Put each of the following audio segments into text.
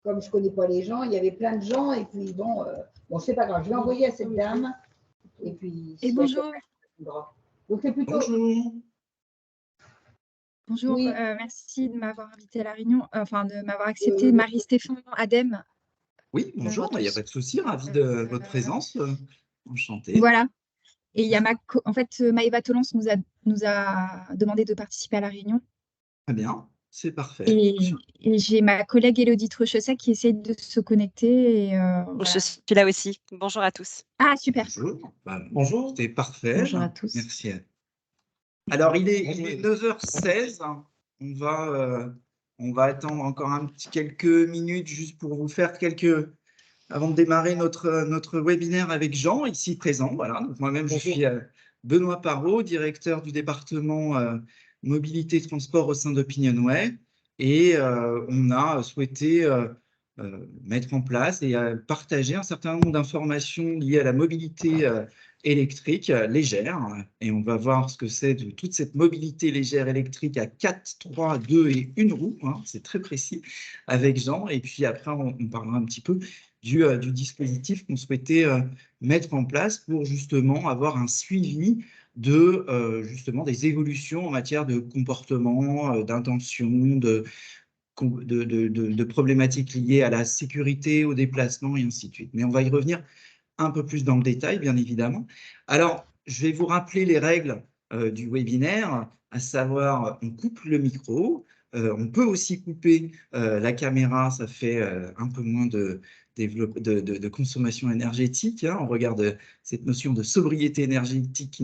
comme je ne connais pas les gens, il y avait plein de gens, et puis bon, c'est pas grave, je vais envoyer à cette dame, et puis... Et bonjour. Donc c'est plutôt... Bonjour. Bonjour, Oui. merci de m'avoir invitée à la réunion, enfin de m'avoir accepté, Marie-Stéphane Adem. Oui, bonjour, il n'y a pas de souci, ravi de votre présence, enchantée. Voilà. Et il y a en fait, Maëva Tolence nous a demandé de participer à la réunion. Très bien, c'est parfait. Et j'ai ma collègue Élodie Trechesset qui essaie de se connecter. Et, voilà. Je suis là aussi. Bonjour à tous. Ah, super. Bonjour, bonjour, c'est parfait. Bonjour à tous. Merci. Alors, il est 9h16. On va attendre encore quelques minutes juste pour vous faire avant de démarrer notre webinaire avec Jean, ici présent. Voilà. Moi-même, je suis Benoît Parot, directeur du département mobilité et transport au sein d'Opinionway. Et on a souhaité mettre en place et partager un certain nombre d'informations liées à la mobilité électrique légère. Et on va voir ce que c'est de toute cette mobilité légère électrique à 4, 3, 2 et 1 roue. C'est très précis avec Jean. Et puis après, on parlera un petit peu du dispositif qu'on souhaitait mettre en place pour justement avoir un suivi justement des évolutions en matière de comportement, d'intention, de problématiques liées à la sécurité, au déplacement et ainsi de suite. Mais on va y revenir un peu plus dans le détail, bien évidemment. Alors, je vais vous rappeler les règles du webinaire, à savoir, on coupe le micro, on peut aussi couper la caméra, ça fait un peu moins de consommation énergétique. On regarde cette notion de sobriété énergétique qui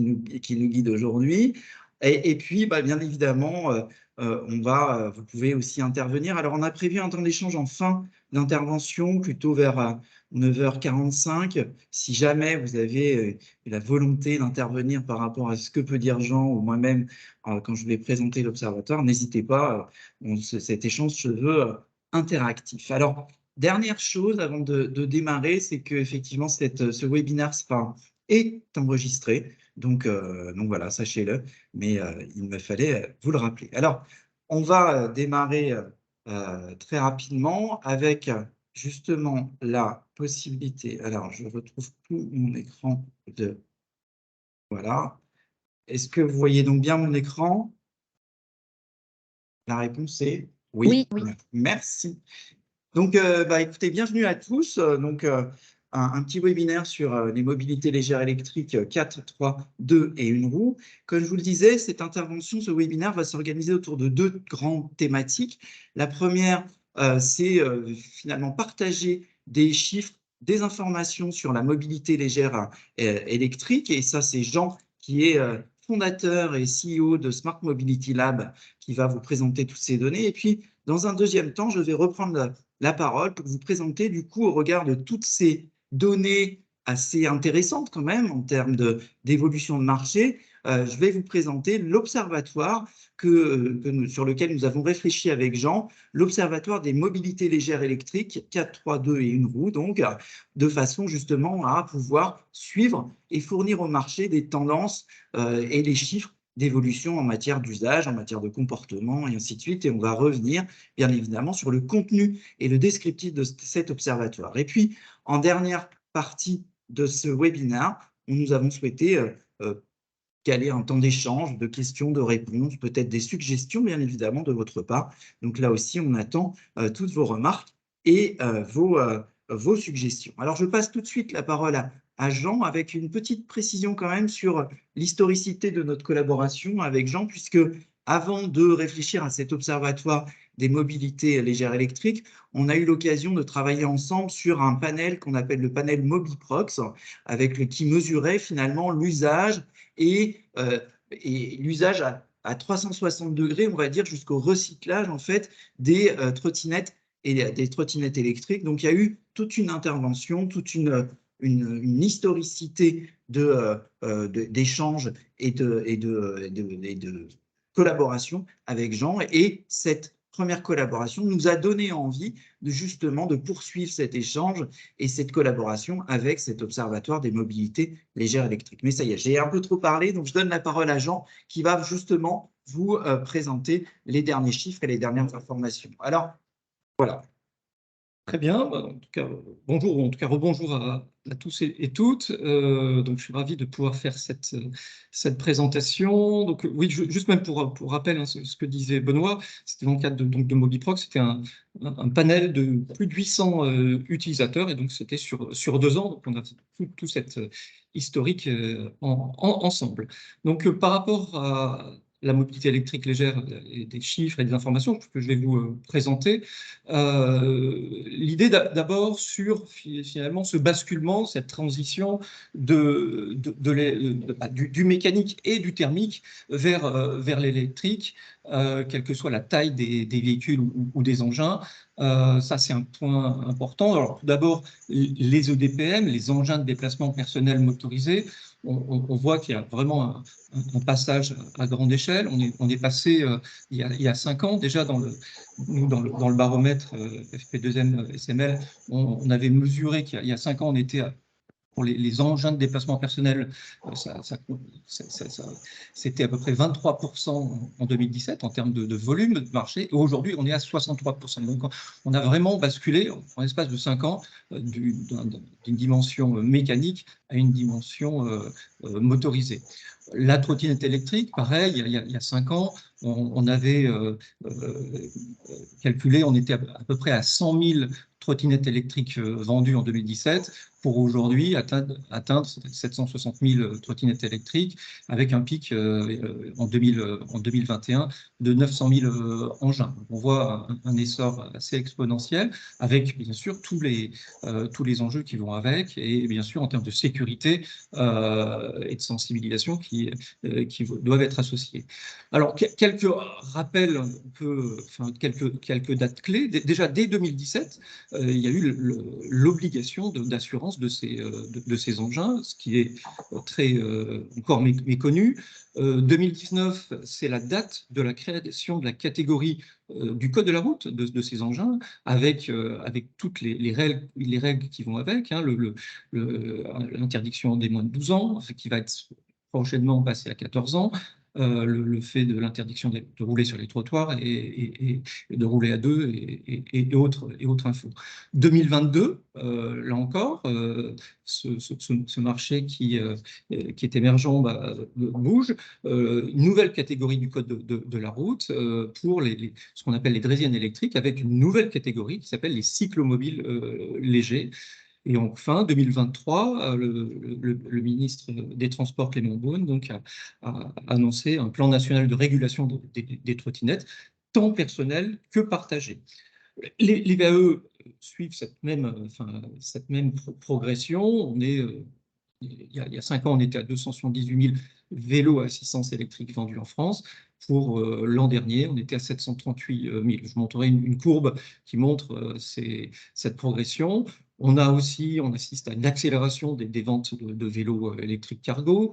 nous guide aujourd'hui. Et puis, bien évidemment, vous pouvez aussi intervenir. Alors, on a prévu un temps d'échange en fin d'intervention, plutôt vers 9h45. Si jamais vous avez la volonté d'intervenir par rapport à ce que peut dire Jean ou moi-même quand je vais présenter l'Observatoire, n'hésitez pas. Cet échange se veut interactif. Alors, dernière chose avant de démarrer, c'est qu'effectivement, ce webinaire est enregistré. Donc voilà, sachez-le, mais il me fallait vous le rappeler. Alors, on va démarrer très rapidement avec justement la possibilité. Alors, je retrouve tout mon écran Voilà. Est-ce que vous voyez donc bien mon écran? La réponse est oui. Oui. Merci. Donc, écoutez, bienvenue à tous. Donc, un petit webinaire sur les mobilités légères électriques 4, 3, 2 et 1 roue. Comme je vous le disais, cette intervention, ce webinaire va s'organiser autour de 2 grandes thématiques. La première, c'est finalement partager des chiffres, des informations sur la mobilité légère électrique. Et ça, c'est Jean qui est fondateur et CEO de Smart Mobility Lab qui va vous présenter toutes ces données. Et puis, dans un deuxième temps, je vais reprendre la parole pour vous présenter, du coup, au regard de toutes ces données assez intéressantes quand même en termes d'évolution de marché, je vais vous présenter l'observatoire sur lequel nous avons réfléchi avec Jean, l'observatoire des mobilités légères électriques 4, 3, 2 et 1 roue, donc de façon justement à pouvoir suivre et fournir au marché des tendances et les chiffres d'évolution en matière d'usage, en matière de comportement et ainsi de suite. Et on va revenir bien évidemment sur le contenu et le descriptif de cet observatoire. Et puis, en dernière partie de ce webinaire, nous avons souhaité caler un temps d'échange, de questions, de réponses, peut-être des suggestions, bien évidemment, de votre part. Donc là aussi, on attend toutes vos remarques et vos suggestions. Alors, je passe tout de suite la parole à Jean, avec une petite précision quand même sur l'historicité de notre collaboration avec Jean, puisque avant de réfléchir à cet observatoire des mobilités légères électriques, on a eu l'occasion de travailler ensemble sur un panel qu'on appelle le panel Mobiprox, qui mesurait finalement l'usage et l'usage à 360 degrés, on va dire, jusqu'au recyclage en fait des trottinettes et des trottinettes électriques. Donc, il y a eu toute une intervention, toute une historicité d'échanges et de collaboration avec Jean. Et cette première collaboration nous a donné envie justement de poursuivre cet échange et cette collaboration avec cet observatoire des mobilités légères électriques. Mais ça y est, j'ai un peu trop parlé, donc je donne la parole à Jean qui va justement vous présenter les derniers chiffres et les dernières informations. Alors, voilà. Très bien. En tout cas, bonjour, ou en tout cas rebonjour à tous et toutes. Donc, je suis ravi de pouvoir faire cette présentation. Donc, oui, juste même pour rappel, hein, ce que disait Benoît, c'était dans le cadre de Mobiproc, c'était un panel de plus de 800 utilisateurs, et donc c'était sur 2 ans. Donc, on a tout cette historique ensemble. Donc, par rapport à la mobilité électrique légère, et des chiffres et des informations que je vais vous présenter. L'idée d'abord sur finalement ce basculement, cette transition du mécanique et du thermique vers l'électrique, quelle que soit la taille des véhicules ou des engins. Ça, c'est un point important. Alors, tout d'abord, les EDPM, les engins de déplacement personnel motorisés, on voit qu'il y a vraiment un passage à grande échelle. On est passé, il y a 5 ans, déjà dans le baromètre FP2M SML, on avait mesuré qu'il y a 5 ans, on était pour les engins de déplacement personnel, c'était à peu près 23% en 2017 en termes de volume de marché. Et aujourd'hui, on est à 63%. Donc, on a vraiment basculé en l'espace de 5 ans d'une dimension mécanique à une dimension motorisée. La trottinette électrique, pareil, il y a 5 ans, on avait calculé, on était à peu près à 100 000 trottinettes électriques vendues en 2017, pour aujourd'hui atteindre 760 000 trottinettes électriques, avec un pic en 2021 de 900 000 engins. On voit un essor assez exponentiel, avec bien sûr tous les enjeux qui vont avec, et bien sûr en termes de sécurité et de sensibilisation qui doivent être associés. Alors, quelques rappels, quelques dates clés. Déjà, dès 2017, il y a eu l'obligation d'assurance de ces engins, ce qui est très encore méconnu. 2019, c'est la date de la création de la catégorie du code de la route de ces engins, avec toutes les règles qui vont avec, hein, l'interdiction des moins de 12 ans, qui va être prochainement passé à 14 ans, le fait de l'interdiction de rouler sur les trottoirs et de rouler à deux et autres infos. 2022, là encore, ce marché qui est émergent bouge. Une nouvelle catégorie du code de la route pour ce qu'on appelle les draisiennes électriques, avec une nouvelle catégorie qui s'appelle les cyclomobiles légers. Et enfin, 2023, le ministre des Transports, Clément Beaune, donc, a annoncé un plan national de régulation des trottinettes, tant personnelles que partagées. Les VAE suivent cette même progression. Il y a 5 ans, on était à 278 000 vélos à assistance électrique vendus en France. Pour l'an dernier, on était à 738 000. Je montrerai une courbe qui montre cette progression. On assiste à une accélération des ventes de vélos électriques cargo,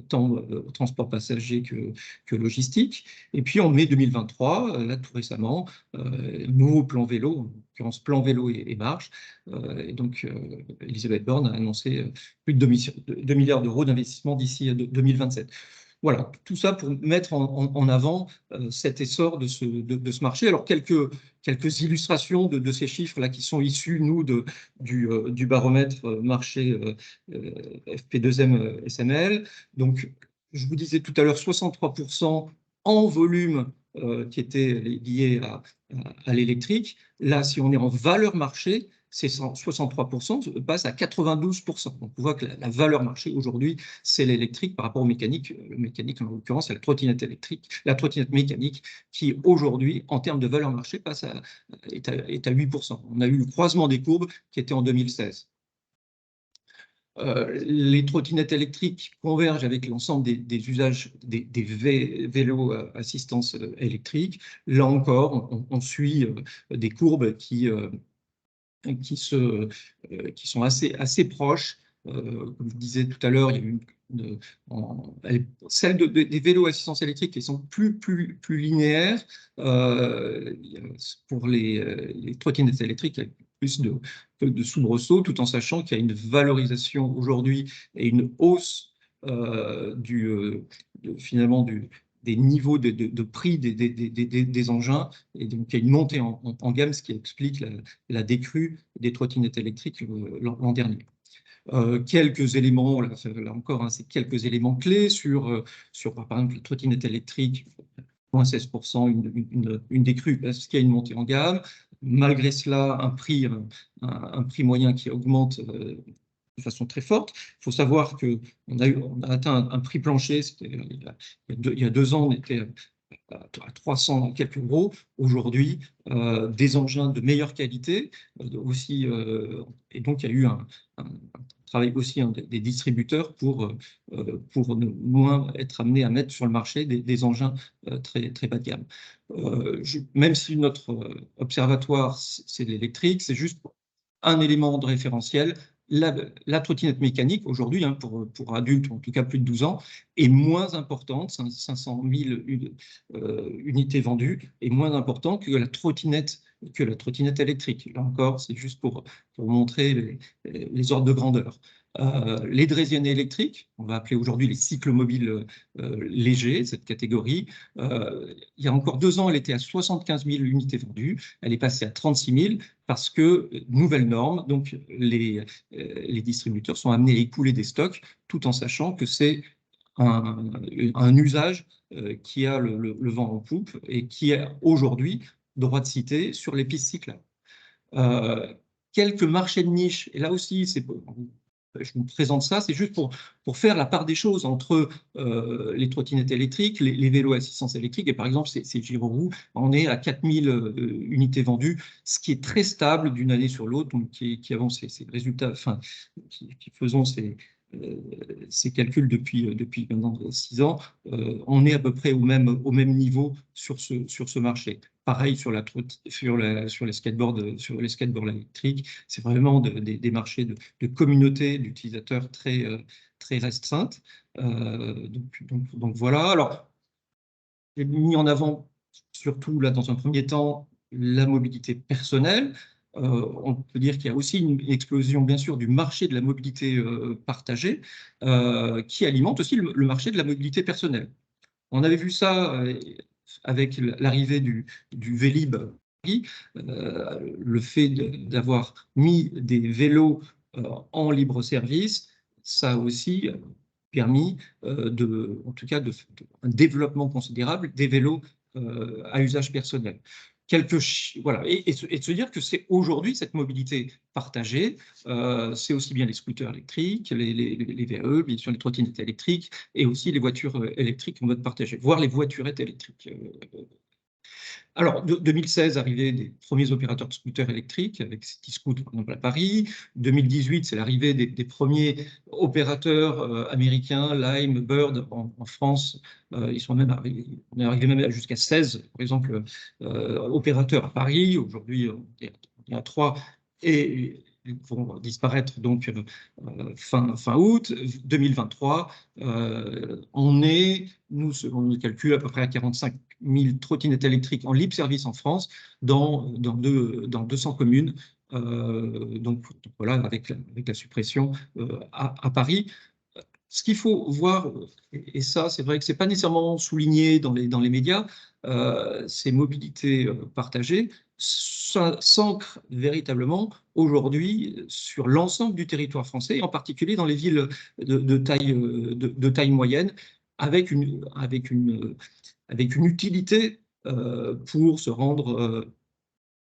tant transport passager que logistique. Et puis en mai 2023, là tout récemment, nouveau plan vélo, en l'occurrence plan vélo et marche. Et donc Elisabeth Borne a annoncé plus de 2 milliards d'euros d'investissement d'ici 2027. Voilà, tout ça pour mettre en avant cet essor de ce marché. Alors, quelques illustrations de ces chiffres-là qui sont issus, nous, du baromètre marché FP2M SML. Donc, je vous disais tout à l'heure, 63% en volume qui étaient liés à l'électrique. Là, si on est en valeur marché, c'est 63% passe à 92%. Donc, on voit que la valeur marché aujourd'hui, c'est l'électrique par rapport au mécanique. Le mécanique, en l'occurrence, c'est la trottinette électrique, la trottinette mécanique, qui aujourd'hui, en termes de valeur marché, est à 8%. On a eu le croisement des courbes qui était en 2016. Les trottinettes électriques convergent avec l'ensemble des usages des vélos assistance électrique. Là encore, on suit des courbes qui sont assez proches. Comme je disais tout à l'heure, il y a eu celles des vélos assistance électrique qui sont plus linéaires. Pour les trottinettes électriques, il y a plus de soubresauts, tout en sachant qu'il y a une valorisation aujourd'hui et une hausse finalement des niveaux de prix des engins. Et donc, il y a une montée en gamme, ce qui explique la décrue des trottinettes électriques l'an dernier. Quelques éléments, là encore, c'est quelques éléments clés sur par exemple, la trottinette électrique, moins 16%, une décrue, parce qu'il y a une montée en gamme. Malgré cela, un prix moyen qui augmente de façon très forte. Il faut savoir qu'on a atteint un prix plancher, il y a 2 ans, on était à 300 quelques euros. Aujourd'hui, des engins de meilleure qualité aussi, et donc il y a eu un travail aussi des distributeurs pour ne moins être amenés à mettre sur le marché des engins très, très bas de gamme. Même si notre observatoire, c'est l'électrique, c'est juste un élément de référentiel. La trottinette mécanique, aujourd'hui, pour adultes, en tout cas plus de 12 ans, est moins importante, 500 000 unités vendues, est moins importante que la trottinette électrique. Là encore, c'est juste pour montrer les ordres de grandeur. Les draisiennes électriques, on va appeler aujourd'hui les cyclomobiles légers, cette catégorie. Il y a encore 2 ans, elle était à 75 000 unités vendues. Elle est passée à 36 000 parce que, nouvelle norme, donc les distributeurs sont amenés à écouler des stocks tout en sachant que c'est un usage qui a le vent en poupe et qui a aujourd'hui droit de cité sur les pistes cyclables. Quelques marchés de niche, et là aussi, je vous présente ça, c'est juste pour faire la part des choses entre les trottinettes électriques, les vélos à assistance électrique, et par exemple, ces gyro-roues, on est à 4000 unités vendues, ce qui est très stable d'une année sur l'autre, donc qui avance ces résultats, enfin, qui faisons ces calculs depuis maintenant 6 ans, on est à peu près au même niveau sur ce marché. Pareil sur les skateboards électriques, c'est vraiment des marchés de communautés d'utilisateurs très, très restreintes. Donc voilà. Alors, j'ai mis en avant surtout là dans un premier temps la mobilité personnelle. On peut dire qu'il y a aussi une explosion, bien sûr, du marché de la mobilité partagée qui alimente aussi le marché de la mobilité personnelle. On avait vu ça avec l'arrivée du Vélib', le fait d'avoir mis des vélos en libre service, ça a aussi permis en tout cas un développement considérable des vélos à usage personnel. Voilà, et de se dire que c'est aujourd'hui cette mobilité partagée, c'est aussi bien les scooters électriques, les VAE, bien sûr les trottinettes électriques, et aussi les voitures électriques en mode partagé, voire les voiturettes électriques. Alors, 2016, arrivée des premiers opérateurs de scooters électriques, avec Cityscoot, par exemple, à Paris. 2018, c'est l'arrivée des premiers opérateurs américains, Lime, Bird, en France. Ils sont même arrivés, on est arrivé même jusqu'à 16, par exemple, opérateurs à Paris. Aujourd'hui, on est à 3 et ils vont disparaître donc fin août 2023. On est, nous, selon nos calculs, à peu près à 45 000 trottinettes électriques en libre service en France, dans 200 communes. Donc voilà, avec la suppression à Paris. Ce qu'il faut voir, et ça c'est vrai que ce n'est pas nécessairement souligné dans les médias, ces mobilités partagées s'ancrent véritablement aujourd'hui sur l'ensemble du territoire français, et en particulier dans les villes de taille moyenne, avec une utilité pour se rendre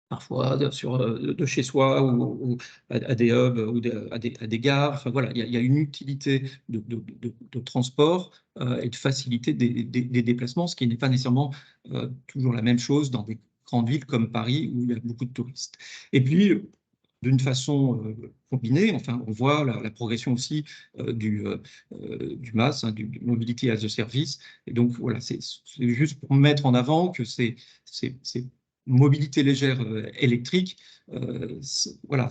parfois de chez soi ou à des hubs ou à des gares. Enfin, voilà, il y a une utilité de transport et de facilité des déplacements, ce qui n'est pas nécessairement toujours la même chose dans des grandes villes comme Paris où il y a beaucoup de touristes. Et puis, d'une façon combinée, enfin, on voit la progression aussi du MaaS, du Mobility as a Service. Et donc, voilà, c'est juste pour mettre en avant que c'est mobilité légère électrique, voilà,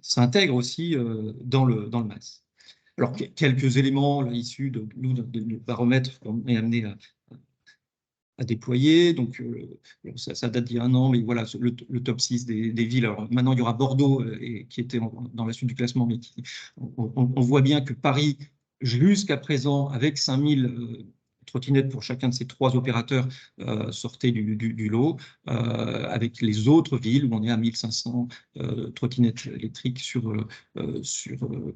s'intègre aussi dans le MaaS. Alors, quelques éléments là, issus de baromètres qu'on est amené à déployer. Donc, ça date d'il y a 1 an, mais voilà, le top 6 des villes. Alors, maintenant, il y aura Bordeaux qui était dans la suite du classement, mais on voit bien que Paris, jusqu'à présent, avec 5000 trottinettes pour chacun de ces 3 opérateurs sortaient du lot, avec les autres villes où on est à 1500 trottinettes électriques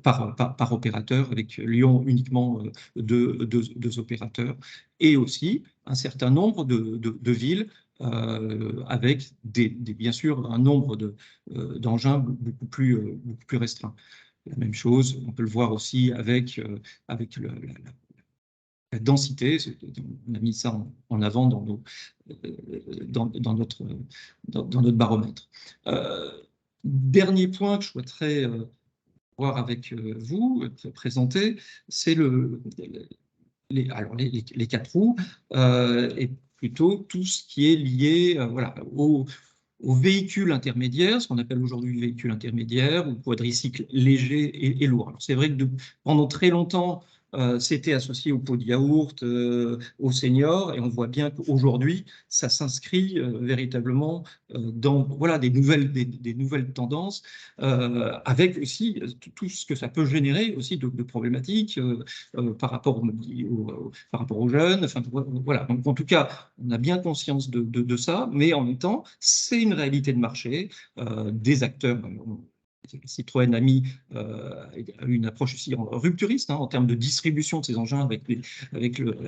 par opérateur, avec Lyon uniquement 2 opérateurs, et aussi un certain nombre de villes avec bien sûr un nombre d'engins beaucoup plus restreint. La même chose, on peut le voir aussi avec la densité. On a mis ça en avant dans notre baromètre. Dernier point que je souhaiterais voir avec vous, présenter, c'est les 4 roues, et plutôt tout ce qui est lié voilà, aux véhicules intermédiaires, ce qu'on appelle aujourd'hui véhicules intermédiaires, ou quadricycles légers et lourds. C'est vrai que pendant très longtemps, c'était associé au pot de yaourt, aux seniors, et on voit bien qu'aujourd'hui, ça s'inscrit véritablement dans voilà, des nouvelles tendances, avec aussi tout ce que ça peut générer aussi de problématiques par rapport aux jeunes. Enfin, voilà. Donc, en tout cas, on a bien conscience de ça, mais en même temps, c'est une réalité de marché, des acteurs. Citroën a eu une approche aussi rupturiste en termes de distribution de ces engins avec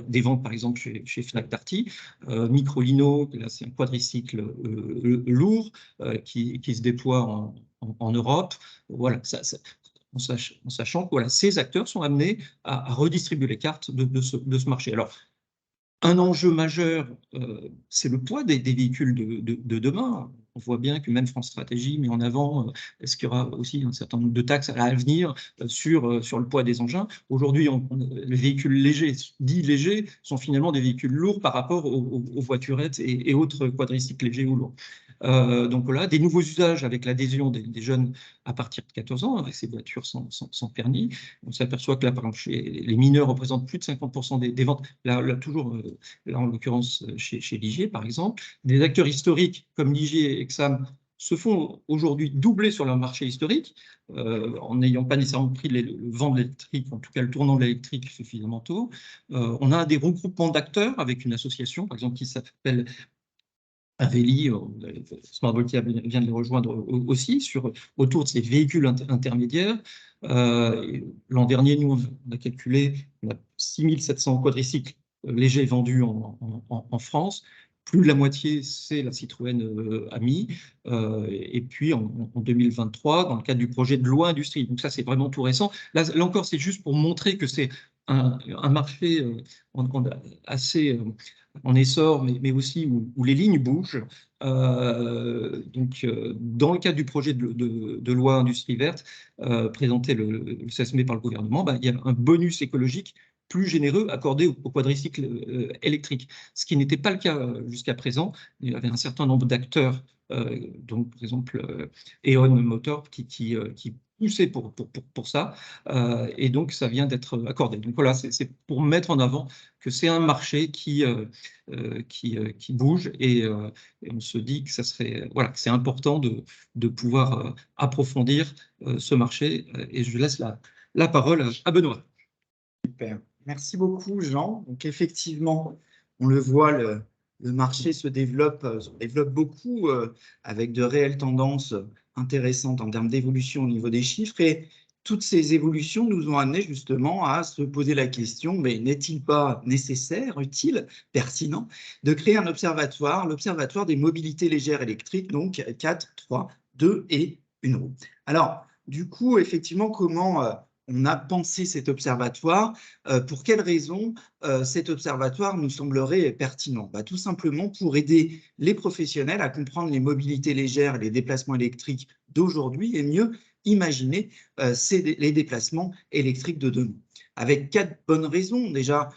des ventes par exemple chez Fnac Darty. Microlino, là c'est un quadricycle lourd qui se déploie en Europe. Voilà, en sachant que voilà, ces acteurs sont amenés à redistribuer les cartes de ce marché. Alors, un enjeu majeur, c'est le poids des véhicules de demain. On voit bien que même France Stratégie met en avant est-ce qu'il y aura aussi un certain nombre de taxes à l'avenir sur le poids des engins. Aujourd'hui, les véhicules légers, dits légers, sont finalement des véhicules lourds par rapport aux voiturettes et autres quadricycles légers ou lourds. Donc voilà, des nouveaux usages avec l'adhésion des jeunes à partir de 14 ans, avec ces voitures sans permis. On s'aperçoit que là, par exemple, les mineurs représentent plus de 50% des ventes. Là, en l'occurrence, chez Ligier, par exemple. Des acteurs historiques comme Ligier et Exam se font aujourd'hui doubler sur leur marché historique, en n'ayant pas nécessairement pris le vent de l'électrique, en tout cas le tournant de l'électrique suffisamment tôt. On a des regroupements d'acteurs avec une association, par exemple, qui s'appelle Aveli, Smart Voltia vient de les rejoindre aussi, autour de ces véhicules intermédiaires. L'an dernier, nous, on a calculé 6700 quadricycles légers vendus en France. Plus de la moitié, c'est la Citroën Ami. Et puis, en 2023, dans le cadre du projet de loi industrie. Donc ça, c'est vraiment tout récent. Là encore, c'est juste pour montrer que c'est un marché assez en essor, mais aussi où les lignes bougent. Donc, dans le cadre du projet de loi industrie verte, présenté le 16 mai par le gouvernement, il y a un bonus écologique plus généreux accordé aux quadricycles électriques, ce qui n'était pas le cas jusqu'à présent. Il y avait un certain nombre d'acteurs, donc par exemple E.ON Motor, qui poussait pour ça, et donc ça vient d'être accordé. Donc voilà, c'est pour mettre en avant que c'est un marché qui bouge, et on se dit que ça serait, voilà, que c'est important de pouvoir approfondir ce marché, et je laisse la parole à Benoît. Super. Merci beaucoup, Jean. Donc, effectivement, on le voit, le marché se développe beaucoup avec de réelles tendances intéressantes en termes d'évolution au niveau des chiffres. Et toutes ces évolutions nous ont amené justement à se poser la question, mais n'est-il pas nécessaire, utile, pertinent de créer un observatoire, l'Observatoire des mobilités légères électriques, donc 4, 3, 2 et 1 roue. Alors, du coup, effectivement, comment on a pensé cet observatoire? Pour quelles raisons cet observatoire nous semblerait pertinent? Tout simplement pour aider les professionnels à comprendre les mobilités légères et les déplacements électriques d'aujourd'hui, et mieux imaginer les déplacements électriques de demain. Avec 4 bonnes raisons. Déjà,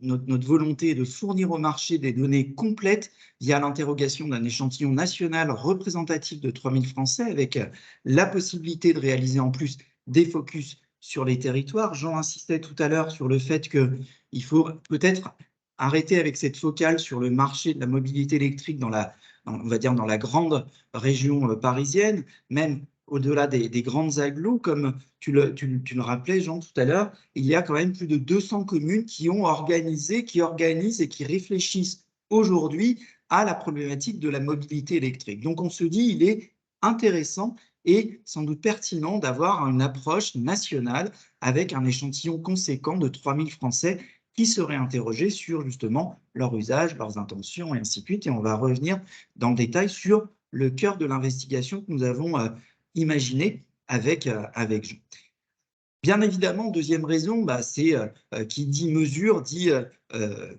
notre volonté est de fournir au marché des données complètes via l'interrogation d'un échantillon national représentatif de 3000 Français, avec la possibilité de réaliser en plus des focus sur les territoires. Jean insistait tout à l'heure sur le fait qu'il faut peut-être arrêter avec cette focale sur le marché de la mobilité électrique on va dire dans la grande région parisienne, même au-delà des grandes agglos, comme tu le rappelais, Jean, tout à l'heure, il y a quand même plus de 200 communes qui ont organisé, qui organisent et qui réfléchissent aujourd'hui à la problématique de la mobilité électrique. Donc, on se dit, il est intéressant et sans doute pertinent d'avoir une approche nationale avec un échantillon conséquent de 3000 Français qui seraient interrogés sur justement leur usage, leurs intentions et ainsi de suite. Et on va revenir dans le détail sur le cœur de l'investigation que nous avons imaginé avec Jean. Bien évidemment, deuxième raison, c'est qui dit mesure, dit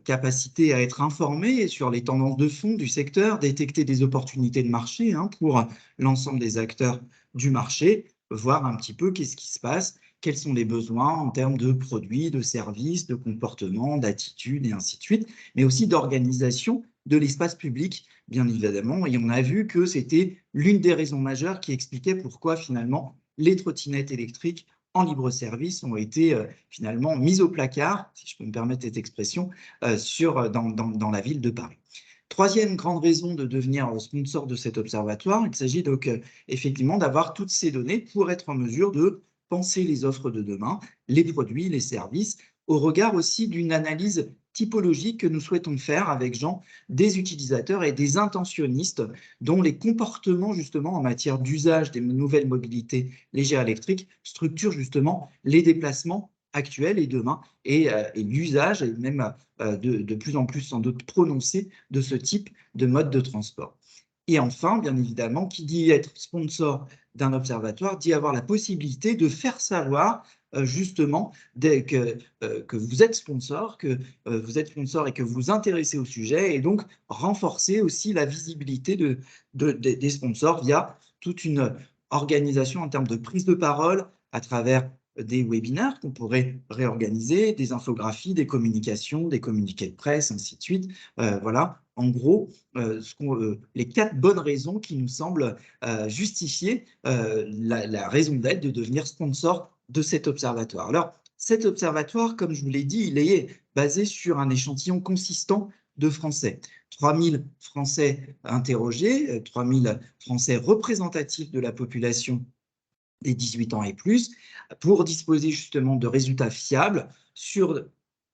capacité à être informé sur les tendances de fond du secteur, détecter des opportunités de marché pour l'ensemble des acteurs du marché, voir un petit peu qu'est-ce qui se passe, quels sont les besoins en termes de produits, de services, de comportements, d'attitudes et ainsi de suite, mais aussi d'organisation de l'espace public, bien évidemment. Et on a vu que c'était l'une des raisons majeures qui expliquait pourquoi finalement les trottinettes électriques en libre service ont été finalement mises au placard, si je peux me permettre cette expression, dans la ville de Paris. Troisième grande raison de devenir sponsor de cet observatoire, il s'agit donc effectivement d'avoir toutes ces données pour être en mesure de penser les offres de demain, les produits, les services, au regard aussi d'une analyse typologique que nous souhaitons faire avec Jean des utilisateurs et des intentionnistes dont les comportements justement en matière d'usage des nouvelles mobilités légères électriques structurent justement les déplacements actuels et demain et l'usage et même de plus en plus sans doute prononcé de ce type de mode de transport. Et enfin, bien évidemment, qui dit être sponsor d'un observatoire dit avoir la possibilité de faire savoir justement que vous êtes sponsor, et que vous vous intéressez au sujet, et donc renforcer aussi la visibilité des sponsors via toute une organisation en termes de prise de parole à travers des webinaires qu'on pourrait réorganiser, des infographies, des communications, des communiqués de presse, ainsi de suite. Voilà, en gros, les 4 bonnes raisons qui nous semblent justifier la raison d'être de devenir sponsor de cet observatoire. Alors, cet observatoire, comme je vous l'ai dit, il est basé sur un échantillon consistant de Français. 3000 Français interrogés, 3000 Français représentatifs de la population des 18 ans et plus, pour disposer justement de résultats fiables sur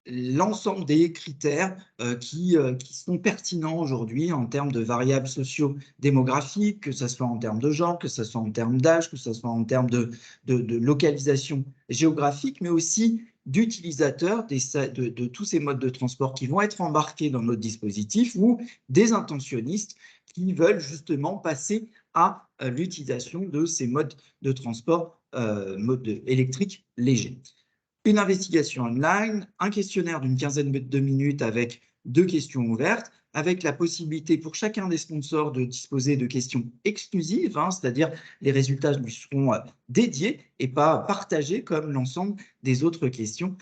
l'ensemble des critères qui sont pertinents aujourd'hui en termes de variables socio-démographiques, que ce soit en termes de genre, que ce soit en termes d'âge, que ce soit en termes de localisation géographique, mais aussi d'utilisateurs de tous ces modes de transport qui vont être embarqués dans notre dispositif ou des intentionnistes qui veulent justement passer à l'utilisation de ces modes de transport électriques légers. Une investigation online, un questionnaire d'une quinzaine de minutes avec 2 questions ouvertes, avec la possibilité pour chacun des sponsors de disposer de questions exclusives, c'est-à-dire les résultats lui seront dédiés et pas partagés comme l'ensemble des autres questions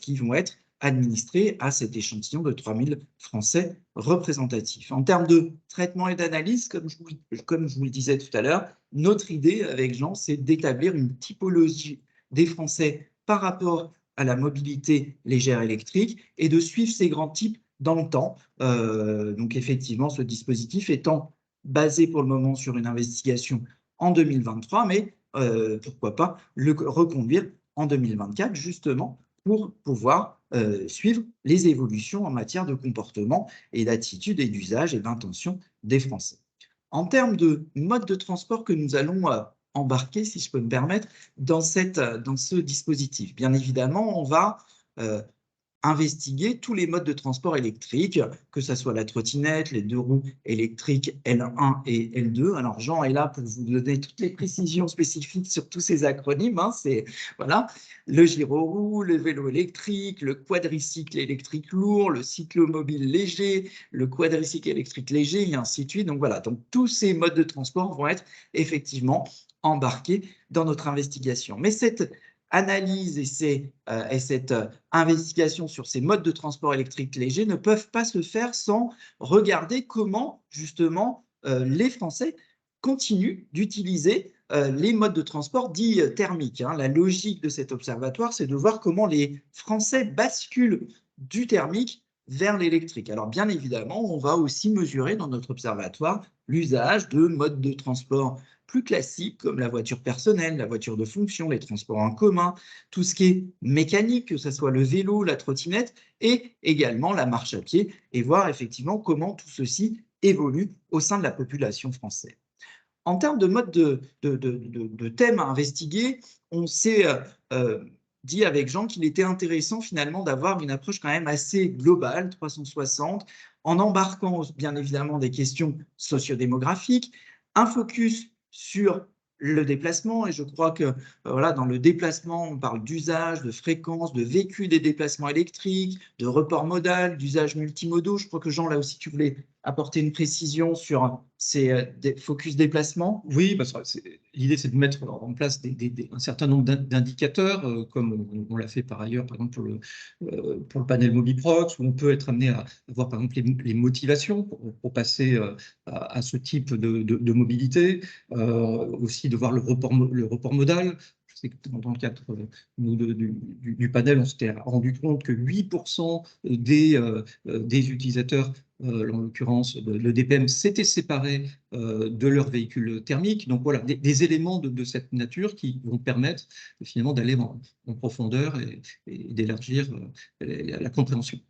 qui vont être administrées à cet échantillon de 3000 Français représentatifs. En termes de traitement et d'analyse, comme je vous le disais tout à l'heure, notre idée avec Jean, c'est d'établir une typologie des Français par rapport à la mobilité légère électrique et de suivre ces grands types dans le temps. Donc effectivement, ce dispositif étant basé pour le moment sur une investigation en 2023, mais pourquoi pas le reconduire en 2024, justement pour pouvoir suivre les évolutions en matière de comportement et d'attitude et d'usage et d'intention des Français. En termes de mode de transport que nous allons embarquer, si je peux me permettre, dans ce dispositif. Bien évidemment, on va investiguer tous les modes de transport électriques, que ce soit la trottinette, les 2 roues électriques L1 et L2. Alors, Jean est là pour vous donner toutes les précisions spécifiques sur tous ces acronymes. C'est voilà, le gyroroue, le vélo électrique, le quadricycle électrique lourd, le cyclomobile léger, le quadricycle électrique léger, et ainsi de suite. Donc voilà, donc tous ces modes de transport vont être effectivement embarqués dans notre investigation. Mais cette analyse et cette investigation sur ces modes de transport électrique léger ne peuvent pas se faire sans regarder comment, justement, les Français continuent d'utiliser les modes de transport dits thermiques. La logique de cet observatoire, c'est de voir comment les Français basculent du thermique vers l'électrique. Alors bien évidemment, on va aussi mesurer dans notre observatoire l'usage de modes de transport plus classiques comme la voiture personnelle, la voiture de fonction, les transports en commun, tout ce qui est mécanique, que ce soit le vélo, la trottinette et également la marche à pied, et voir effectivement comment tout ceci évolue au sein de la population française. En termes de mode de thèmes à investiguer, on s'est dit avec Jean qu'il était intéressant finalement d'avoir une approche quand même assez globale, 360, en embarquant bien évidemment des questions sociodémographiques, un focus sur le déplacement, et je crois que voilà, dans le déplacement, on parle d'usage, de fréquence, de vécu des déplacements électriques, de report modal, d'usage multimodaux. Je crois que Jean, là aussi, tu voulais apporter une précision sur ces focus déplacement. Oui, parce que l'idée, c'est de mettre en place un certain nombre d'indicateurs, comme on l'a fait par ailleurs, par exemple, pour le panel Mobiprox, où on peut être amené à voir, par exemple, les motivations pour passer à ce type de mobilité, aussi de voir le report modal. Je sais que dans le cadre du panel, on s'était rendu compte que 8% des utilisateurs, en l'occurrence le DPM, s'étaient séparés de leur véhicule thermique. Donc voilà, des éléments de cette nature qui vont permettre finalement d'aller en profondeur et d'élargir la compréhension.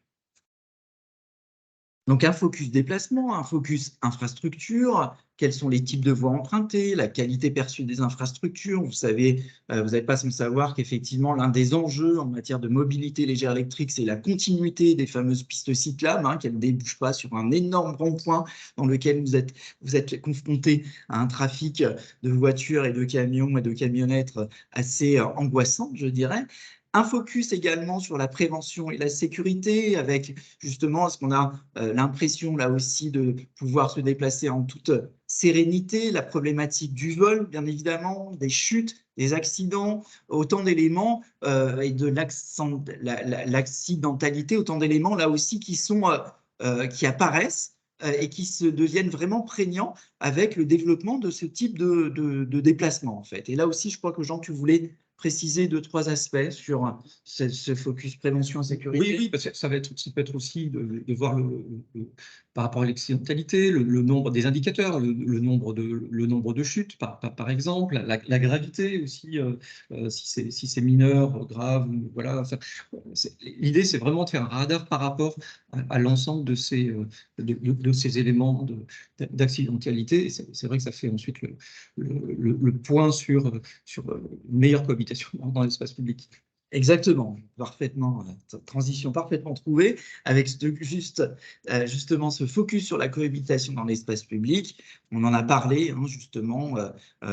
Donc un focus déplacement, un focus infrastructure, quels sont les types de voies empruntées, la qualité perçue des infrastructures. Vous savez, vous n'êtes pas sans savoir qu'effectivement l'un des enjeux en matière de mobilité légère électrique, c'est la continuité des fameuses pistes cyclables, qu'elles ne débouchent pas sur un énorme rond-point dans lequel vous êtes confronté à un trafic de voitures et de camions et de camionnettes assez angoissant, je dirais. Un focus également sur la prévention et la sécurité, avec justement ce qu'on a l'impression là aussi de pouvoir se déplacer en toute sérénité, la problématique du vol, bien évidemment, des chutes, des accidents, autant d'éléments et de l'accidentalité, autant d'éléments là aussi qui apparaissent et qui se deviennent vraiment prégnants avec le développement de ce type de déplacement en fait. Et là aussi, je crois que Jean, tu voulais préciser 2-3 aspects sur ce focus prévention et sécurité. Oui, parce que ça peut être aussi de voir par rapport à l'accidentalité, le nombre des indicateurs, le nombre de chutes, par exemple, la gravité aussi, si c'est mineur, grave, voilà. L'idée, c'est vraiment de faire un radar par rapport à l'ensemble de ces éléments d'accidentalité. C'est vrai que ça fait ensuite le point sur une meilleure cohabitation dans l'espace public. Exactement, parfaitement, transition parfaitement trouvée, avec justement ce focus sur la cohabitation dans l'espace public. On en a parlé, justement,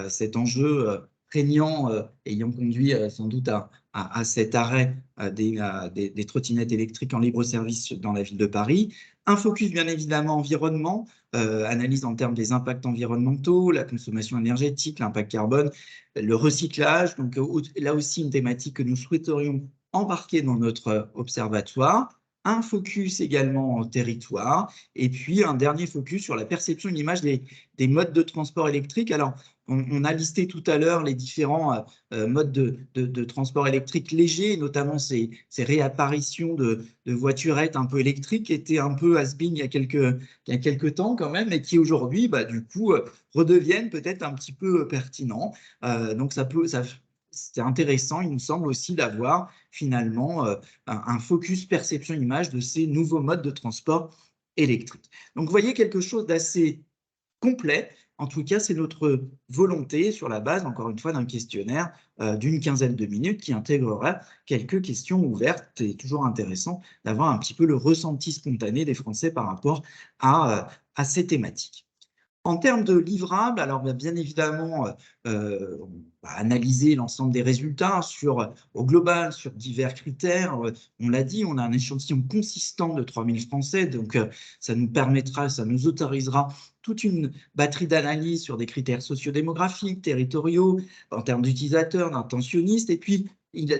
cet enjeu prégnant ayant conduit sans doute à cet arrêt des trottinettes électriques en libre service dans la ville de Paris. Un focus bien évidemment environnement, analyse en termes des impacts environnementaux, la consommation énergétique, l'impact carbone, le recyclage. Donc là aussi une thématique que nous souhaiterions embarquer dans notre observatoire. Un focus également en territoire, et puis un dernier focus sur la perception et l'image des modes de transport électrique. Alors, on a listé tout à l'heure les différents modes de transport électrique léger, notamment ces réapparitions de voiturettes un peu électriques qui étaient un peu has-been il y a quelques temps quand même, et qui aujourd'hui, du coup, redeviennent peut-être un petit peu pertinents. Donc, c'est intéressant, il nous semble aussi d'avoir finalement un focus perception-image de ces nouveaux modes de transport électrique. Donc, vous voyez quelque chose d'assez complet. En tout cas, c'est notre volonté sur la base, encore une fois, d'un questionnaire d'une quinzaine de minutes qui intégrera quelques questions ouvertes. C'est toujours intéressant d'avoir un petit peu le ressenti spontané des Français par rapport à ces thématiques. En termes de livrables, alors bien évidemment, on va analyser l'ensemble des résultats au global sur divers critères. On l'a dit, on a un échantillon consistant de 3000 Français, donc ça nous permettra, ça nous autorisera toute une batterie d'analyses sur des critères sociodémographiques, territoriaux, en termes d'utilisateurs, d'intentionnistes, et puis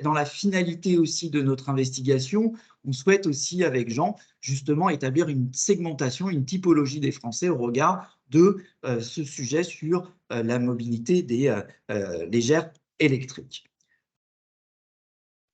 dans la finalité aussi de notre investigation, on souhaite aussi avec Jean justement établir une segmentation, une typologie des Français au regard de ce sujet sur la mobilité des légères électriques.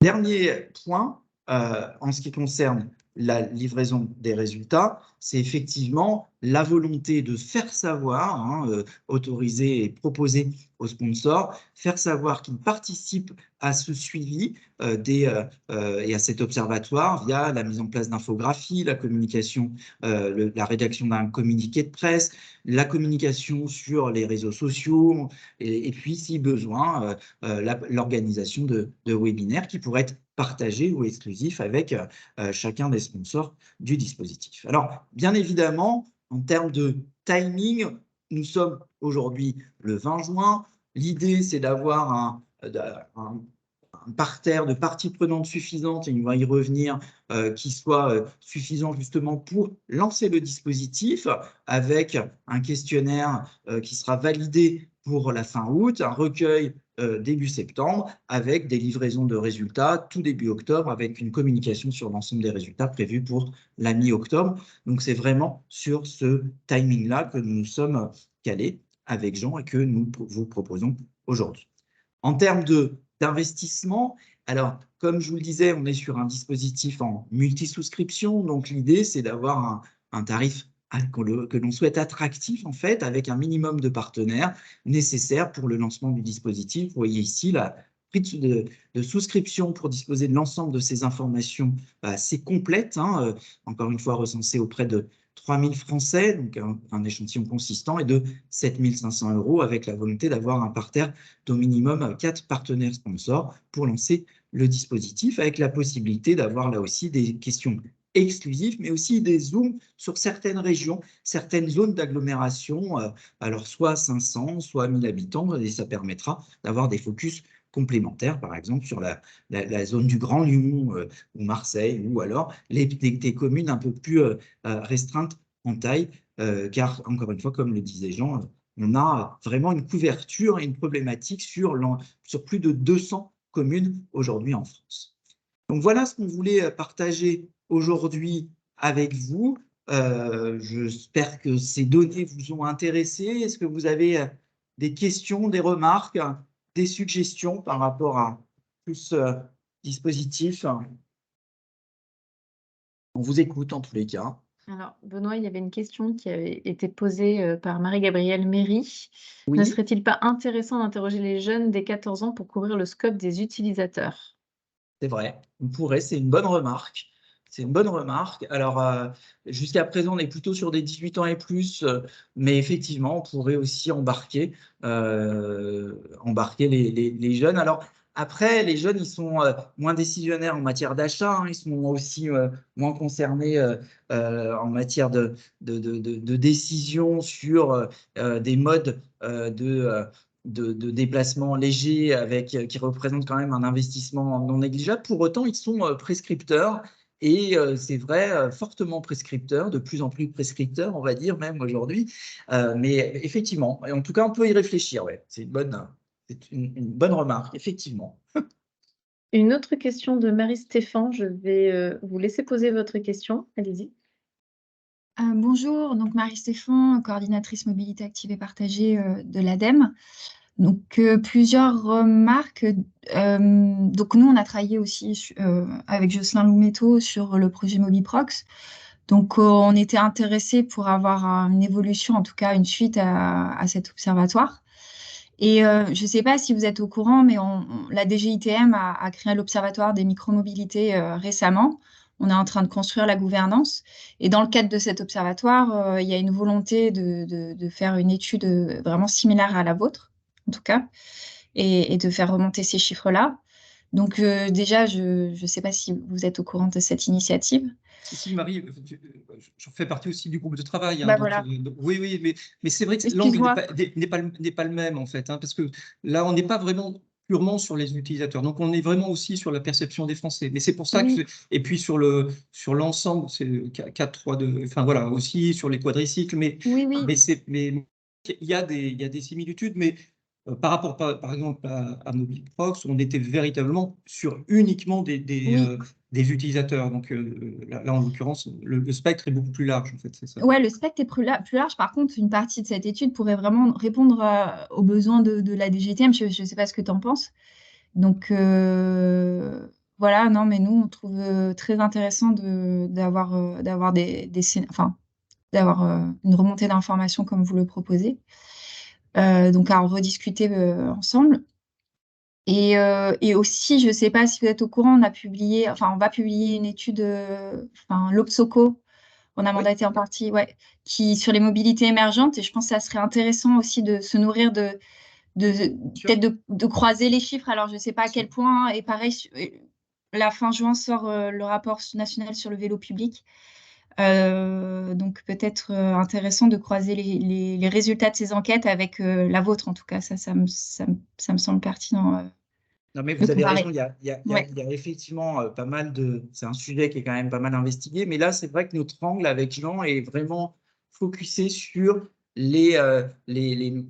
Dernier point, en ce qui concerne la livraison des résultats, c'est effectivement la volonté de faire savoir, autoriser et proposer aux sponsors, faire savoir qu'ils participent à ce suivi et à cet observatoire via la mise en place d'infographies, la communication, la rédaction d'un communiqué de presse, la communication sur les réseaux sociaux et puis, si besoin, l'organisation de webinaires qui pourraient être partagés ou exclusifs avec chacun des sponsors du dispositif. Alors, bien évidemment, en termes de timing, nous sommes aujourd'hui le 20 juin. L'idée, c'est d'avoir un parterre de parties prenantes suffisantes, et on va y revenir, qui soit suffisant justement pour lancer le dispositif avec un questionnaire qui sera validé pour la fin août, un recueil début septembre, avec des livraisons de résultats tout début octobre, avec une communication sur l'ensemble des résultats prévus pour la mi-octobre. Donc, c'est vraiment sur ce timing-là que nous nous sommes calés avec Jean et que nous vous proposons aujourd'hui. En termes d'investissement, alors, comme je vous le disais, on est sur un dispositif en multisouscription. Donc, l'idée, c'est d'avoir un tarif que l'on souhaite attractif, en fait, avec un minimum de partenaires nécessaires pour le lancement du dispositif. Vous voyez ici la prix de souscription pour disposer de l'ensemble de ces informations assez complètes, encore une fois recensées auprès de 3 000 Français, donc un échantillon consistant, et de 7 500 € avec la volonté d'avoir un parterre d'au minimum 4 partenaires sponsors pour lancer le dispositif, avec la possibilité d'avoir là aussi des questions exclusifs, mais aussi des zooms sur certaines régions, certaines zones d'agglomération, alors soit 500, soit 1000 habitants, et ça permettra d'avoir des focus complémentaires, par exemple sur la zone du Grand Lyon ou Marseille, ou alors des communes un peu plus restreintes en taille, car encore une fois, comme le disait Jean, on a vraiment une couverture et une problématique sur plus de 200 communes aujourd'hui en France. Donc voilà ce qu'on voulait partager aujourd'hui avec vous. J'espère que ces données vous ont intéressé. Est-ce que vous avez des questions, des remarques, des suggestions par rapport à tout ce dispositif? On vous écoute en tous les cas. Alors, Benoît, il y avait une question qui avait été posée par Marie-Gabrielle Méry. Oui. Ne serait-il pas intéressant d'interroger les jeunes dès 14 ans pour couvrir le scope des utilisateurs? C'est vrai, on pourrait, c'est une bonne remarque. C'est une bonne remarque. Alors, jusqu'à présent, on est plutôt sur des 18 ans et plus, mais effectivement, on pourrait aussi embarquer les jeunes. Alors, après, les jeunes, ils sont moins décisionnaires en matière d'achat, ils sont aussi moins concernés en matière de décision sur des modes de déplacement léger qui représentent quand même un investissement non négligeable. Pour autant, ils sont prescripteurs et c'est vrai, fortement prescripteurs, de plus en plus prescripteurs, on va dire même aujourd'hui. Mais effectivement, en tout cas, on peut y réfléchir. Ouais. C'est une bonne remarque, effectivement. Une autre question de Marie-Stéphane. Je vais vous laisser poser votre question. Allez-y. Bonjour, donc Marie-Stéphane, coordinatrice mobilité active et partagée de l'ADEME. Donc, plusieurs remarques. Donc, nous, on a travaillé aussi avec Jocelyn Louméto sur le projet Mobiprox. Donc, on était intéressés pour avoir une évolution, en tout cas une suite à cet observatoire. Et je ne sais pas si vous êtes au courant, mais la DGITM a créé l'Observatoire des micromobilités récemment. On est en train de construire la gouvernance. Et dans le cadre de cet observatoire, il y a une volonté de faire une étude vraiment similaire à la vôtre, en tout cas, et de faire remonter ces chiffres-là. Donc déjà, je ne sais pas si vous êtes au courant de cette initiative. Si, Marie, je fais partie aussi du groupe de travail. Bah, voilà. Oui, mais c'est vrai que l'angle n'est pas le même, en fait, parce que là, on n'est pas vraiment purement sur les utilisateurs. Donc, on est vraiment aussi sur la perception des Français. Mais c'est pour ça que… Et puis, sur l'ensemble, c'est 4-3-2, enfin, voilà, aussi sur les quadricycles. Mais il y a des similitudes, mais… Par rapport, par exemple, à Mobiprox, on était véritablement sur uniquement des utilisateurs. Donc là, en l'occurrence, le spectre est beaucoup plus large, en fait, c'est ça. Oui, le spectre est plus large. Par contre, une partie de cette étude pourrait vraiment répondre aux besoins de la DGITM. Je ne sais pas ce que tu en penses. Donc, voilà, non, mais nous, on trouve très intéressant d'avoir une remontée d'informations comme vous le proposez. Donc, à en rediscuter ensemble. Et aussi, je ne sais pas si vous êtes au courant, on va publier une étude, l'Obsoco, on a Oui. mandaté en partie, ouais, sur les mobilités émergentes. Et je pense que ça serait intéressant aussi de se nourrir Sûr. peut-être de croiser les chiffres. Alors, je ne sais pas à quel point. Et pareil, la fin juin sort le rapport national sur le vélo public. Donc, peut-être intéressant de croiser les résultats de ces enquêtes avec la vôtre, en tout cas. Ça me semble pertinent Non, mais de vous avez raison, comparer. Ouais. il y a effectivement pas mal de. C'est un sujet qui est quand même pas mal investigué, mais là, c'est vrai que notre angle avec Jean est vraiment focusé sur les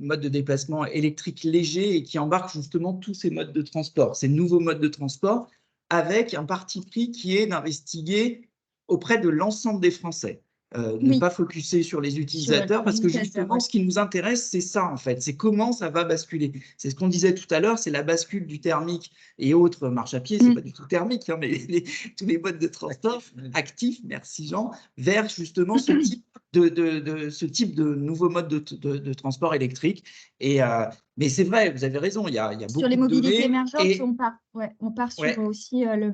modes de déplacement électriques légers et qui embarquent justement tous ces modes de transport, ces nouveaux modes de transport, avec un parti pris qui est d'investiguer auprès de l'ensemble des Français. Ne Oui, pas focuser sur les utilisateurs, parce que justement, ce qui nous intéresse, c'est ça, en fait, c'est comment ça va basculer. C'est ce qu'on disait tout à l'heure, c'est la bascule du thermique et autres marche à pied, c'est pas du tout thermique, hein, mais tous les modes de transport actifs, merci Jean, vers justement ce type de nouveau mode de transport électrique. Mais c'est vrai, vous avez raison, il y a Sur beaucoup les de mobilités données émergentes, et on part sur ouais, aussi le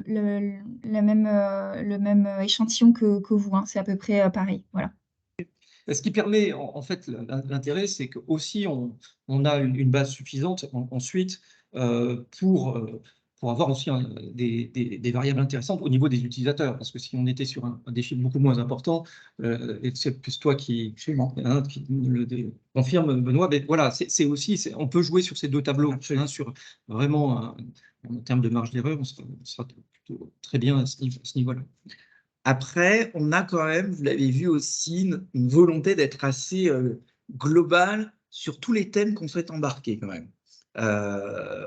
même échantillon que vous, hein. C'est à peu près pareil. Voilà. Ce qui permet, en fait, l'intérêt, c'est qu'aussi, on a une base suffisante ensuite pour avoir aussi des variables intéressantes au niveau des utilisateurs. Parce que si on était sur des chiffres beaucoup moins importants, et c'est plus toi qui le confirme, Benoît, mais voilà, c'est aussi, on peut jouer sur ces deux tableaux, hein, sur vraiment, en termes de marge d'erreur, on sera plutôt très bien à ce niveau-là. après, on a quand même, vous l'avez vu aussi, une volonté d'être assez globale sur tous les thèmes qu'on souhaite embarquer quand même.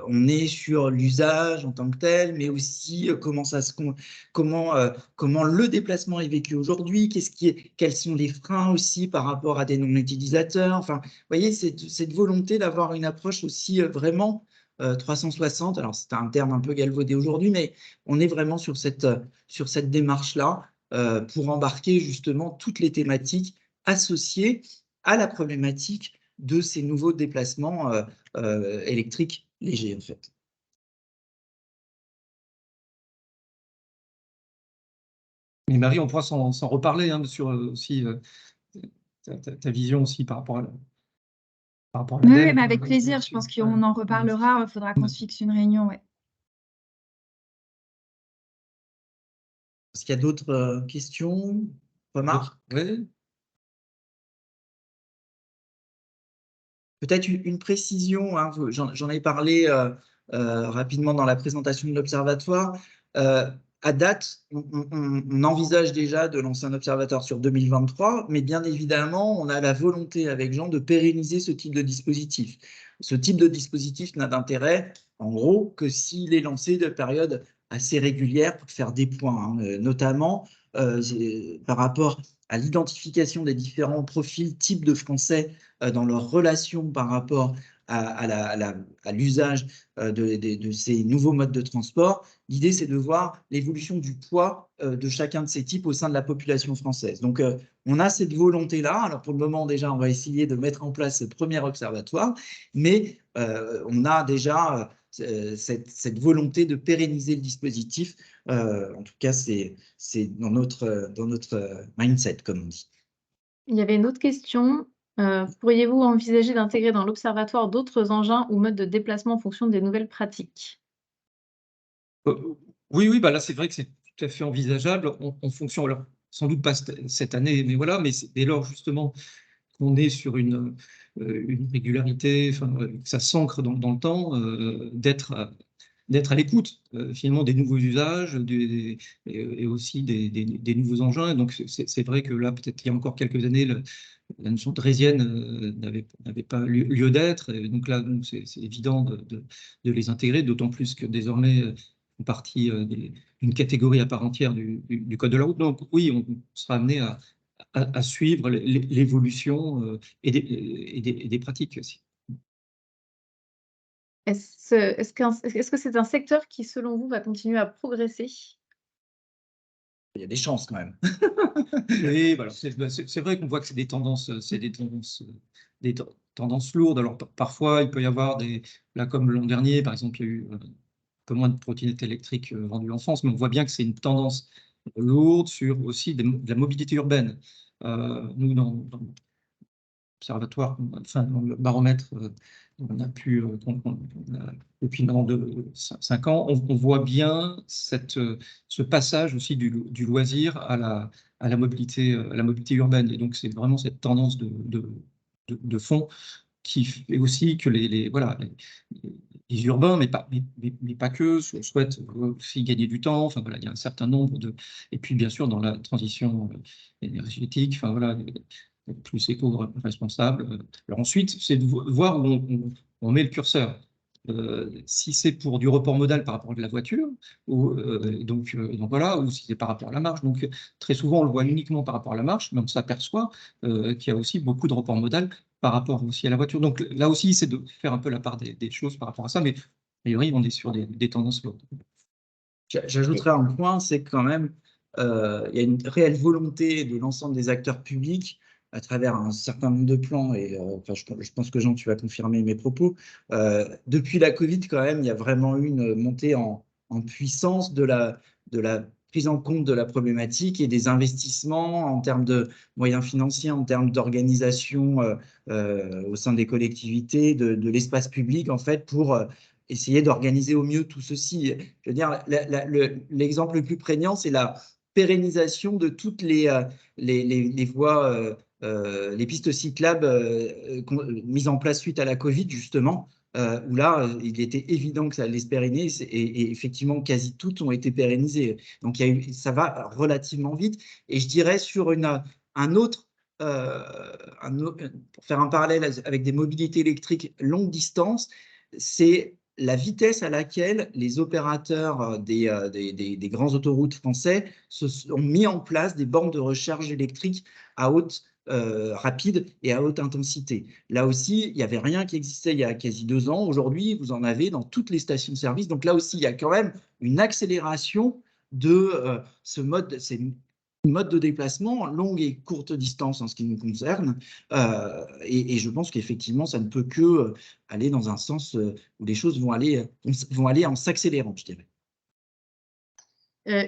On est sur l'usage en tant que tel, mais aussi comment le déplacement est vécu aujourd'hui, quels sont les freins aussi par rapport à des non-utilisateurs. Enfin, vous voyez, cette volonté d'avoir une approche aussi vraiment 360. Alors, c'est un terme un peu galvaudé aujourd'hui, mais on est vraiment sur cette démarche-là pour embarquer justement toutes les thématiques associées à la problématique de ces nouveaux déplacements électriques légers, en fait. Mais Marie, on pourra s'en reparler, hein, sur aussi ta vision aussi par rapport à Oui, l'ADEME. mais avec plaisir. Je pense qu'on en reparlera. Il faudra qu'on se fixe une réunion. Ouais. Est-ce qu'il y a d'autres questions, remarques? Ouais. Peut-être une précision, hein, j'en ai parlé rapidement dans la présentation de l'Observatoire. À date, on envisage déjà de lancer un observatoire sur 2023, mais bien évidemment, on a la volonté avec Jean de pérenniser ce type de dispositif. Ce type de dispositif n'a d'intérêt, en gros, que s'il est lancé de période assez régulière pour faire des points, hein, notamment par rapport à l'identification des différents profils types de Français dans leur relation par rapport à l'usage de ces nouveaux modes de transport. L'idée, c'est de voir l'évolution du poids de chacun de ces types au sein de la population française. Donc, on a cette volonté-là. Alors, pour le moment, déjà, on va essayer de mettre en place ce premier observatoire, mais on a déjà cette volonté de pérenniser le dispositif. En tout cas, c'est dans notre mindset, comme on dit. Il y avait une autre question. Pourriez-vous envisager d'intégrer dans l'observatoire d'autres engins ou modes de déplacement en fonction des nouvelles pratiques? Oui, bah là, c'est vrai que c'est tout à fait envisageable en fonction, alors, sans doute pas cette année, mais voilà, mais dès lors, justement, qu'on est sur une régularité, que ça s'ancre dans le temps, d'être à l'écoute, finalement, des nouveaux usages et aussi des nouveaux engins. Donc, c'est vrai que là, peut-être qu'il y a encore quelques années, la notion de draisienne n'avait pas lieu d'être. Donc là, c'est évident de les intégrer, d'autant plus que désormais, font partie d'une catégorie à part entière du code de la route. Donc oui, on sera amené à suivre l'évolution et des pratiques aussi. Est-ce que c'est un secteur qui, selon vous, va continuer à progresser? Il y a des chances quand même. Oui, voilà, c'est vrai qu'on voit que c'est des tendances, tendances lourdes. Alors parfois, il peut y avoir là comme l'an dernier, par exemple, il y a eu un peu moins de trottinettes électriques vendues en France, mais on voit bien que c'est une tendance lourde sur aussi de la mobilité urbaine. Nous, dans l'observatoire, enfin dans le baromètre, on a pu, depuis maintenant 5 ans, on voit bien ce passage aussi du loisir à la mobilité urbaine. Et donc, c'est vraiment cette tendance de fond qui fait aussi que voilà, les urbains, mais pas que, souhaitent aussi gagner du temps. Enfin, voilà, il y a un certain nombre de. Et puis, bien sûr, dans la transition énergétique, enfin, voilà, plus éco-responsable. Alors ensuite, c'est de voir où on met le curseur. Si c'est pour du report modal par rapport à la voiture, donc voilà, ou si c'est par rapport à la marche. Donc très souvent, on le voit uniquement par rapport à la marche, mais on s'aperçoit qu'il y a aussi beaucoup de report modal par rapport aussi à la voiture. Donc là aussi, c'est de faire un peu la part des choses par rapport à ça, mais a priori, on est sur des tendances lourdes. J'ajouterais un point, c'est que quand même, il y a une réelle volonté de l'ensemble des acteurs publics à travers un certain nombre de plans, et enfin, je pense que Jean, tu vas confirmer mes propos. Depuis la Covid, quand même, il y a vraiment eu une montée en puissance de la prise en compte de la problématique et des investissements en termes de moyens financiers, en termes d'organisation au sein des collectivités, de l'espace public, en fait, pour essayer d'organiser au mieux tout ceci. Je veux dire, l'exemple le plus prégnant, c'est la pérennisation de toutes les voies, les pistes cyclables mises en place suite à la Covid, justement, où là, il était évident que ça allait se pérenniser, et effectivement, quasi toutes ont été pérennisées. Donc, ça va relativement vite. Et je dirais sur un autre, pour faire un parallèle avec des mobilités électriques longue distance, c'est la vitesse à laquelle les opérateurs des grands autoroutes français ont mis en place des bornes de recharge électrique à haute rapide et à haute intensité. Là aussi, il n'y avait rien qui existait il y a quasi 2 ans. Aujourd'hui, vous en avez dans toutes les stations-service. Donc là aussi, il y a quand même une accélération de ce mode, c'est mode de déplacement, longue et courte distance en ce qui nous concerne. Et je pense qu'effectivement, ça ne peut que aller dans un sens où les choses vont aller en s'accélérant, je dirais.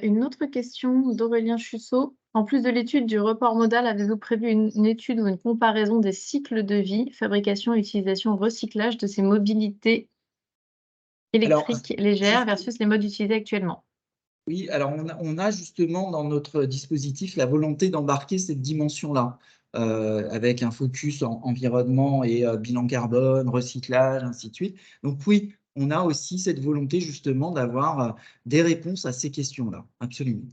Une autre question d'Aurélien Chussot. En plus de l'étude du report modal, avez-vous prévu une étude ou une comparaison des cycles de vie, fabrication, utilisation, recyclage de ces mobilités électriques légères versus les modes utilisés actuellement? Oui, alors on a justement dans notre dispositif la volonté d'embarquer cette dimension-là, avec un focus en environnement et bilan carbone, recyclage, ainsi de suite. Donc oui, on a aussi cette volonté justement d'avoir des réponses à ces questions-là, absolument.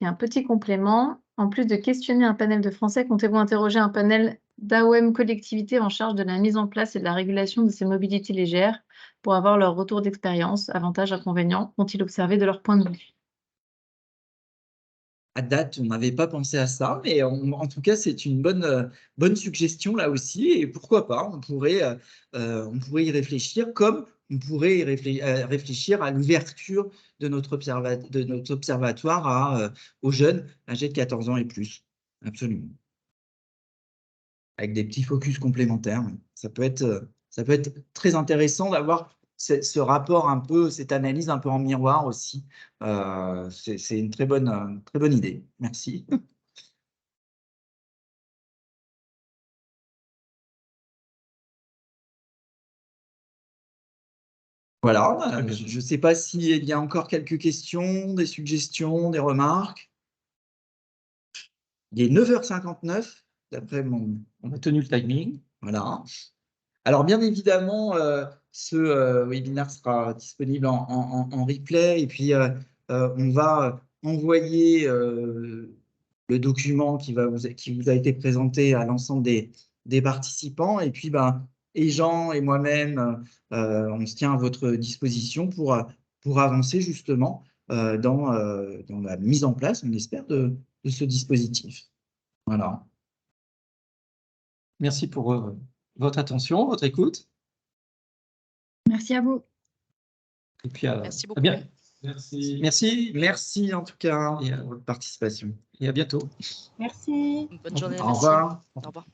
Et un petit complément, en plus de questionner un panel de Français, comptez-vous interroger un panel d'AOM collectivités en charge de la mise en place et de la régulation de ces mobilités légères pour avoir leur retour d'expérience, avantages, inconvénients, ont-ils observé de leur point de vue? À date, on n'avait pas pensé à ça, mais en tout cas, c'est une bonne suggestion là aussi. Et pourquoi pas, on pourrait y réfléchir, comme on pourrait réfléchir à l'ouverture de notre observatoire aux jeunes âgés de 14 ans et plus. Absolument. Avec des petits focus complémentaires. Ça peut être très intéressant d'avoir ce rapport un peu, cette analyse un peu en miroir aussi. C'est une très bonne idée. Merci. Voilà, je ne sais pas s'il y a encore quelques questions, des suggestions, des remarques. Il est 9h59, d'après on a tenu le timing. Voilà. Alors, bien évidemment, ce webinaire sera disponible en replay, et puis on va envoyer le document qui vous a été présenté à l'ensemble des participants. Et puis, et Jean et moi-même, on se tient à votre disposition pour avancer justement dans la mise en place, on espère, de ce dispositif. Voilà. Merci pour votre attention, votre écoute. Merci à vous. Et puis, Merci à beaucoup. bien. Merci. Merci. Merci en tout cas Et pour votre participation. et à bientôt. Merci. Bonne journée. Au merci. revoir. Au revoir.